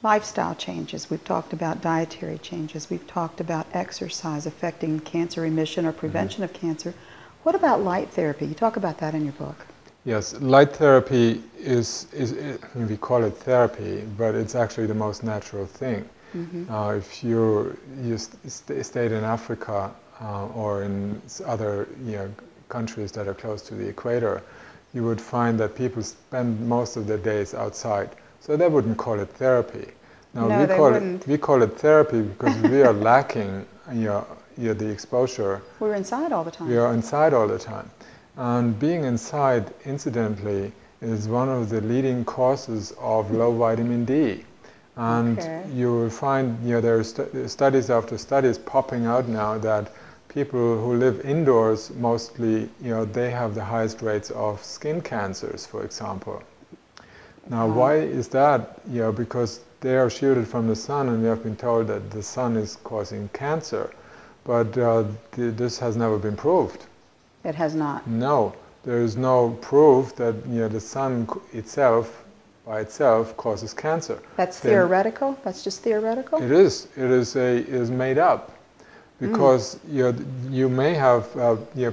lifestyle changes. We've talked about dietary changes. We've talked about exercise affecting cancer remission or prevention of cancer. What about light therapy? You talk about that in your book. Yes, light therapy we call it therapy, but it's actually the most natural thing. If you stayed in Africa or in other countries that are close to the equator, you would find that people spend most of their days outside. So they wouldn't call it therapy. Now No, we call it therapy because we are lacking the exposure. We're inside all the time. We are inside all the time. And being inside, incidentally, is one of the leading causes of low vitamin D. And you will find, there are studies after studies popping out now that people who live indoors mostly, they have the highest rates of skin cancers, for example. Now, why is that? Because they are shielded from the sun, and we have been told that the sun is causing cancer. But this has never been proved. It has not? No. There is no proof that the sun itself, by itself, causes cancer. That's theoretical? That's just theoretical? It is. It is made up. Because you may have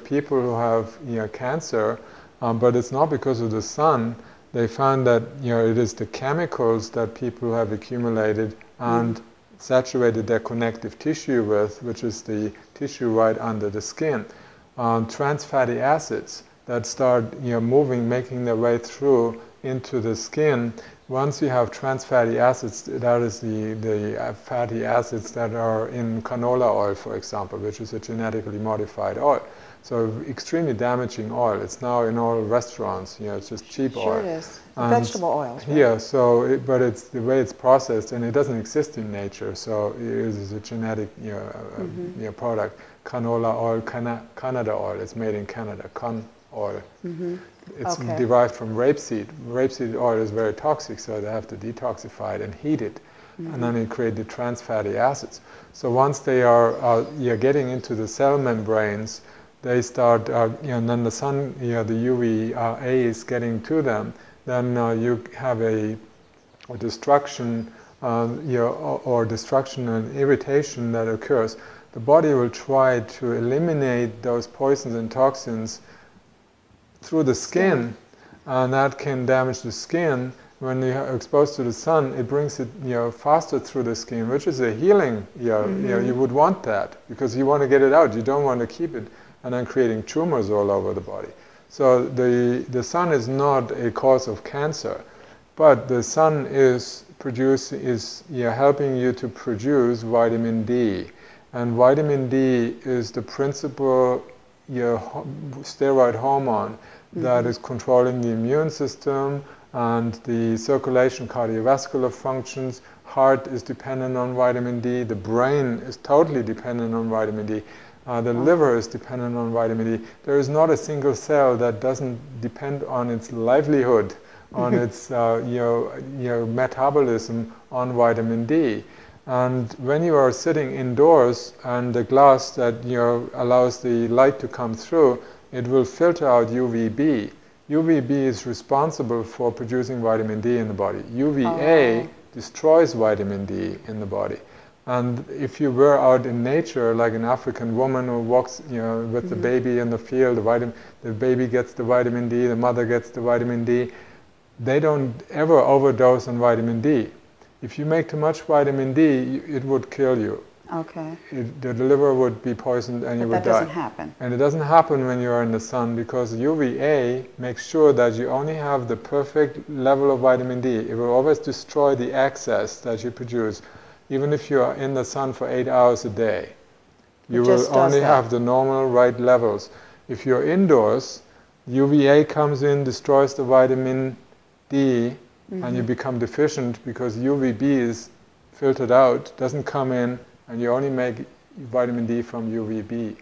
people who have cancer, but it's not because of the sun. They found that it is the chemicals that people have accumulated and saturated their connective tissue with, which is the tissue right under the skin. Trans fatty acids that start moving, making their way through into the skin. Once you have trans fatty acids, that is the fatty acids that are in canola oil, for example, which is a genetically modified oil. So extremely damaging oil. It's now in all restaurants. It's just cheap oil. Sure it is. Vegetable oils. Right? Yeah. But it's the way it's processed, and it doesn't exist in nature. So it is a genetic product. Canola oil, Canada oil. It's made in Canada. Con oil. It's derived from rapeseed. Rapeseed oil is very toxic, so they have to detoxify it and heat it, and then you create the trans fatty acids. So once they are getting into the cell membranes, they start, and then the sun, the UVA is getting to them. Then you have a destruction, or destruction and irritation that occurs. The body will try to eliminate those poisons and toxins through the skin, and that can damage the skin. When you're exposed to the sun, it brings it faster through the skin, which is a healing. You would want that because you want to get it out. You don't want to keep it and then creating tumors all over the body. So the sun is not a cause of cancer, but the sun is helping you to produce vitamin D, and vitamin D is the principal steroid hormone that is controlling the immune system and the circulation, cardiovascular functions. Heart is dependent on vitamin D. The brain is totally dependent on vitamin D. The liver is dependent on vitamin D. There is not a single cell that doesn't depend on its livelihood, on its metabolism on vitamin D. And when you are sitting indoors and the glass that allows the light to come through, it will filter out UVB. UVB is responsible for producing vitamin D in the body. UVA destroys vitamin D in the body. And if you were out in nature, like an African woman who walks with the baby in the field, the baby gets the vitamin D, the mother gets the vitamin D, they don't ever overdose on vitamin D. If you make too much vitamin D, it would kill you. Okay. The liver would be poisoned and you would die. But that doesn't happen. And it doesn't happen when you are in the sun because UVA makes sure that you only have the perfect level of vitamin D. It will always destroy the excess that you produce. Even if you are in the sun for 8 hours a day, you will only have the normal right levels. If you're indoors, UVA comes in, destroys the vitamin D, and you become deficient because UVB is filtered out, doesn't come in, and you only make vitamin D from UVB.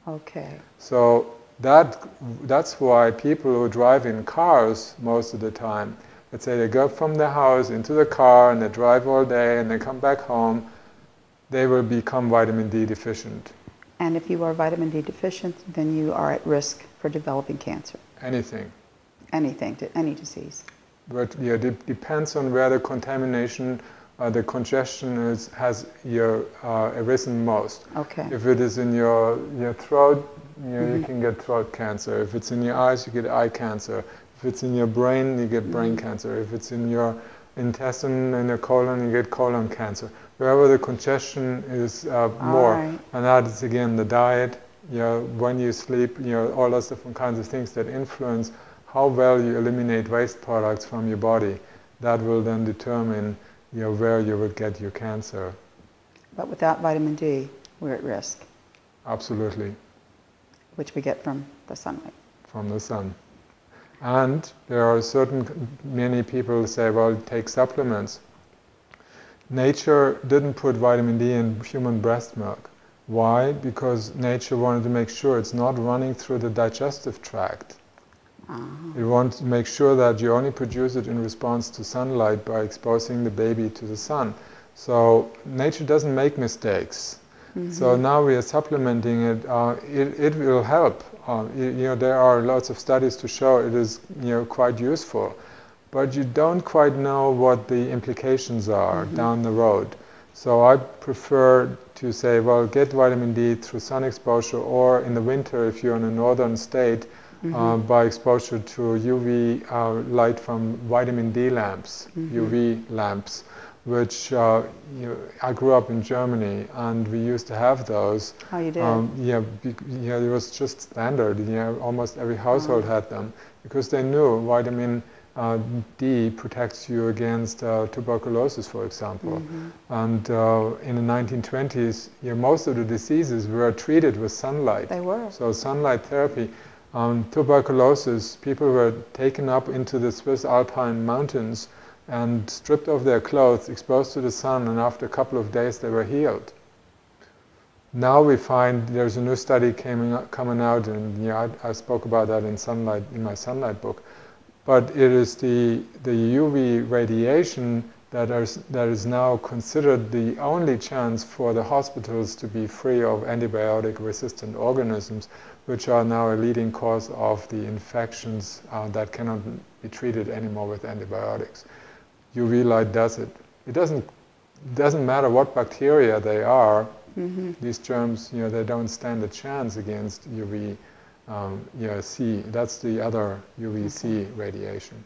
Okay. So that's why people who drive in cars most of the time, let's say they go from their house into the car and they drive all day and they come back home, they will become vitamin D deficient. And if you are vitamin D deficient, then you are at risk for developing cancer. Anything. Anything, any disease. But it depends on where the contamination the congestion has arisen most. Okay. If it is in your throat, you can get throat cancer. If it's in your eyes, you get eye cancer. If it's in your brain, you get brain cancer. If it's in your intestine, in your colon, you get colon cancer. Wherever the congestion is more, right. and that is again the diet, when you sleep, all those different kinds of things that influence how well you eliminate waste products from your body. That will then determine where you will get your cancer. But without vitamin D, we're at risk. Absolutely. Which we get from the sunlight. From the sun. And there are many people say, well, take supplements. Nature didn't put vitamin D in human breast milk. Why? Because nature wanted to make sure it's not running through the digestive tract. It wants to make sure that you only produce it in response to sunlight by exposing the baby to the sun. So nature doesn't make mistakes. So now we are supplementing it. It will help. There are lots of studies to show it is quite useful, but you don't quite know what the implications are down the road. So I prefer to say, well, get vitamin D through sun exposure, or in the winter if you're in a northern state, by exposure to UV light from vitamin D lamps, UV lamps, which I grew up in Germany, and we used to have those. Oh, you did? It was just standard. Almost every household had them, because they knew vitamin D protects you against tuberculosis, for example. And in the 1920s, most of the diseases were treated with sunlight. They were. So sunlight therapy. Tuberculosis, people were taken up into the Swiss Alpine mountains and stripped of their clothes, exposed to the sun, and after a couple of days they were healed. Now we find there's a new study coming out, and I spoke about that in my sunlight book. But it is the UV radiation that is now considered the only chance for the hospitals to be free of antibiotic-resistant organisms, which are now a leading cause of the infections that cannot be treated anymore with antibiotics. UV light does it. It doesn't matter what bacteria they are. These germs, they don't stand a chance against UV C. That's the other UVC radiation.